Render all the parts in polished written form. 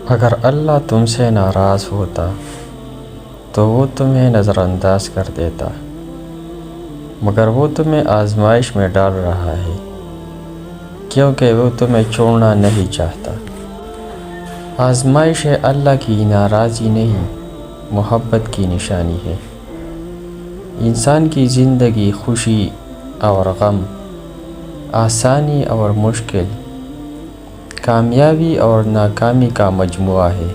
اگر اللہ تم سے ناراض ہوتا تو وہ تمہیں نظر انداز کر دیتا، مگر وہ تمہیں آزمائش میں ڈال رہا ہے کیونکہ وہ تمہیں چھوڑنا نہیں چاہتا۔ آزمائش اللہ کی ناراضی نہیں، محبت کی نشانی ہے۔ انسان کی زندگی خوشی اور غم، آسانی اور مشکل، کامیابی اور ناکامی کا مجموعہ ہے۔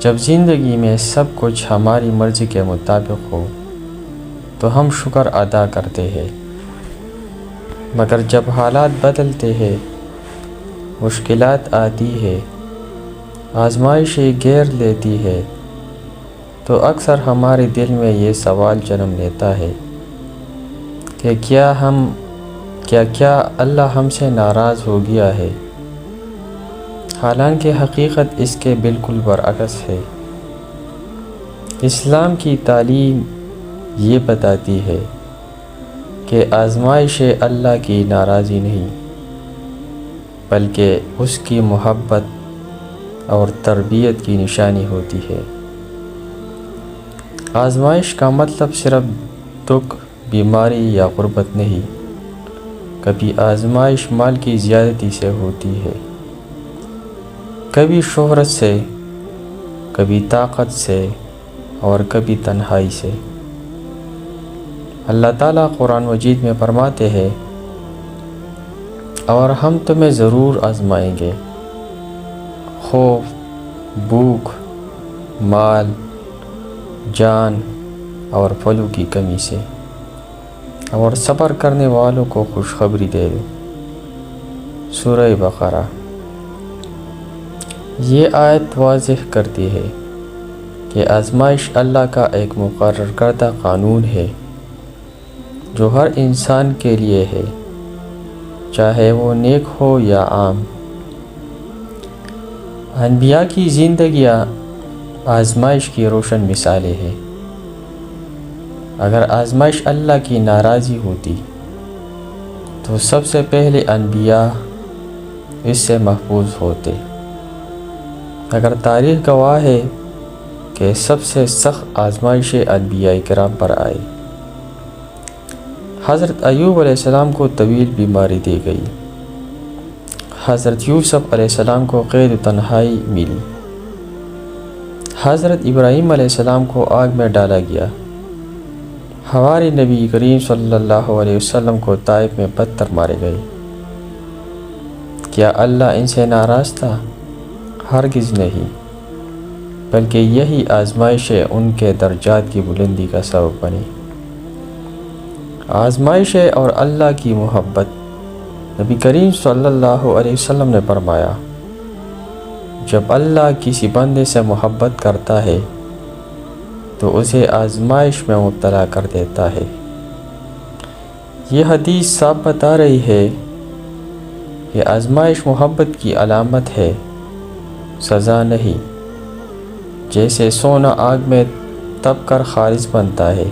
جب زندگی میں سب کچھ ہماری مرضی کے مطابق ہو تو ہم شکر ادا کرتے ہیں، مگر جب حالات بدلتے ہیں، مشکلات آتی ہے، آزمائشیں گھیر لیتی ہے، تو اکثر ہمارے دل میں یہ سوال جنم لیتا ہے کہ کیا اللہ ہم سے ناراض ہو گیا ہے؟ حالانکہ حقیقت اس کے بالکل برعکس ہے۔ اسلام کی تعلیم یہ بتاتی ہے کہ آزمائش اللہ کی ناراضی نہیں، بلکہ اس کی محبت اور تربیت کی نشانی ہوتی ہے۔ آزمائش کا مطلب صرف دکھ، بیماری یا غربت نہیں۔ کبھی آزمائش مال کی زیادتی سے ہوتی ہے، کبھی شہرت سے، کبھی طاقت سے، اور کبھی تنہائی سے۔ اللہ تعالیٰ قرآن مجید میں فرماتے ہیں، اور ہم تمہیں ضرور آزمائیں گے، خوف، بھوک، مال، جان اور پھلوں کی کمی سے، اور صبر کرنے والوں کو خوشخبری دے دو۔ سورہ بقرہ۔ یہ آیت واضح کرتی ہے کہ آزمائش اللہ کا ایک مقرر کردہ قانون ہے جو ہر انسان کے لیے ہے، چاہے وہ نیک ہو یا عام۔ انبیاء کی زندگیاں آزمائش کی روشن مثالیں ہیں۔ اگر آزمائش اللہ کی ناراضی ہوتی تو سب سے پہلے انبیاء اس سے محفوظ ہوتے۔ اگر تاریخ گواہ ہے کہ سب سے سخت آزمائش انبیاء کرام پر آئی۔ حضرت ایوب علیہ السلام کو طویل بیماری دی گئی، حضرت یوسف علیہ السلام کو قید و تنہائی ملی، حضرت ابراہیم علیہ السلام کو آگ میں ڈالا گیا، ہمارے نبی کریم صلی اللہ علیہ وسلم کو طائف میں پتھر مارے گئے۔ کیا اللہ ان سے ناراض تھا؟ ہرگز نہیں، بلکہ یہی آزمائشیں ان کے درجات کی بلندی کا سبب بنی۔ آزمائشیں اور اللہ کی محبت۔ نبی کریم صلی اللہ علیہ وسلم نے فرمایا، جب اللہ کسی بندے سے محبت کرتا ہے تو اسے آزمائش میں مبتلا کر دیتا ہے۔ یہ حدیث صاف بتا رہی ہے کہ آزمائش محبت کی علامت ہے، سزا نہیں۔ جیسے سونا آگ میں تپ کر خالص بنتا ہے،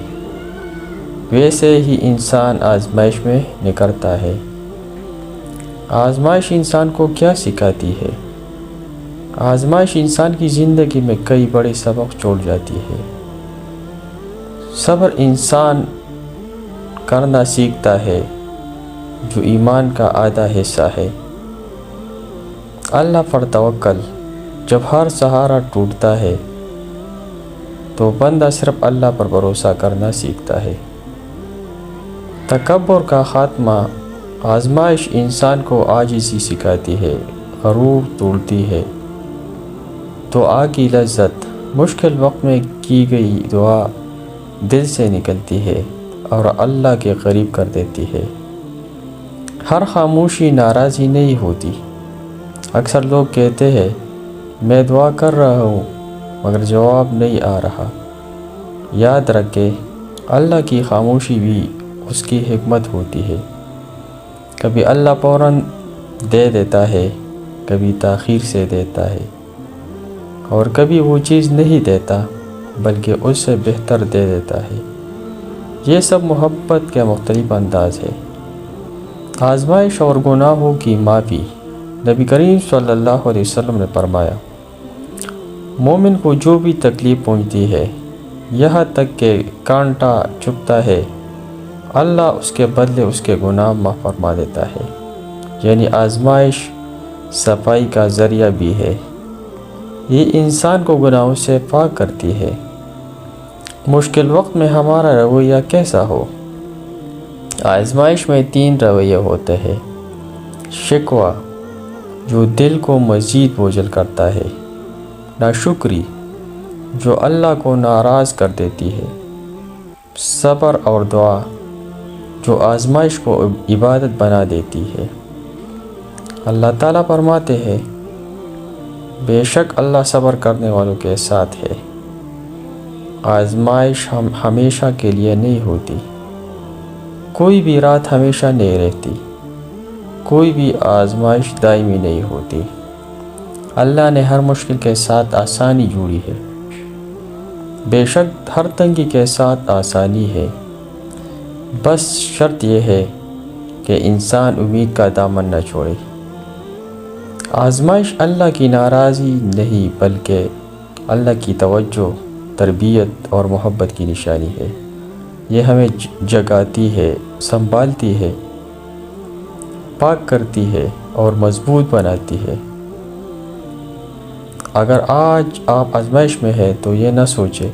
ویسے ہی انسان آزمائش میں نکلتا ہے۔ آزمائش انسان کو کیا سکھاتی ہے؟ آزمائش انسان کی زندگی میں کئی بڑے سبق چھوڑ جاتی ہے۔ صبر انسان کرنا سیکھتا ہے، جو ایمان کا آدھا حصہ ہے۔ اللہ پر توکل۔ جب ہر سہارا ٹوٹتا ہے تو بندہ صرف اللہ پر بھروسہ کرنا سیکھتا ہے۔ تکبر کا خاتمہ۔ آزمائش انسان کو عاجزی سکھاتی ہے، غرور توڑتی ہے، دعا کی لذت۔ مشکل وقت میں کی گئی دعا دل سے نکلتی ہے اور اللہ کے قریب کر دیتی ہے۔ ہر خاموشی ناراضی نہیں ہوتی۔ اکثر لوگ کہتے ہیں، میں دعا کر رہا ہوں مگر جواب نہیں آ رہا۔ یاد رکھیں، اللہ کی خاموشی بھی اس کی حکمت ہوتی ہے۔ کبھی اللہ فوراً دے دیتا ہے، کبھی تاخیر سے دیتا ہے، اور کبھی وہ چیز نہیں دیتا بلکہ اس سے بہتر دے دیتا ہے۔ یہ سب محبت کے مختلف انداز ہے۔ آزمائش اور گناہوں کی معافی۔ نبی کریم صلی اللہ علیہ وسلم نے فرمایا، مومن کو جو بھی تکلیف پہنچتی ہے، یہاں تک کہ کانٹا چبھتا ہے، اللہ اس کے بدلے اس کے گناہ معاف فرما دیتا ہے۔ یعنی آزمائش صفائی کا ذریعہ بھی ہے، یہ انسان کو گناہوں سے پاک کرتی ہے۔ مشکل وقت میں ہمارا رویہ کیسا ہو؟ آزمائش میں 3 رویے ہوتے ہیں: شکوہ، جو دل کو مزید بوجھل کرتا ہے، ناشکری، جو اللہ کو ناراض کر دیتی ہے، صبر اور دعا، جو آزمائش کو عبادت بنا دیتی ہے۔ اللہ تعالیٰ فرماتے ہیں، بے شک اللہ صبر کرنے والوں کے ساتھ ہے۔ آزمائش ہمیشہ کے لیے نہیں ہوتی، کوئی بھی رات ہمیشہ نہیں رہتی، کوئی بھی آزمائش دائمی نہیں ہوتی۔ اللہ نے ہر مشکل کے ساتھ آسانی جوڑی ہے، بے شک ہر تنگی کے ساتھ آسانی ہے، بس شرط یہ ہے کہ انسان امید کا دامن نہ چھوڑے۔ آزمائش اللہ کی ناراضی نہیں بلکہ اللہ کی توجہ، تربیت اور محبت کی نشانی ہے۔ یہ ہمیں جگاتی ہے، سنبھالتی ہے، پاک کرتی ہے اور مضبوط بناتی ہے۔ اگر آج آپ آزمائش میں ہیں تو یہ نہ سوچے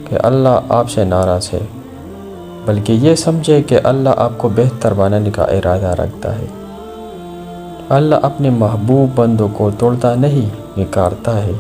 کہ اللہ آپ سے ناراض ہے، بلکہ یہ سمجھے کہ اللہ آپ کو بہتر بنانے کا ارادہ رکھتا ہے۔ اللہ اپنے محبوب بندوں کو توڑتا نہیں، نکارتا ہے۔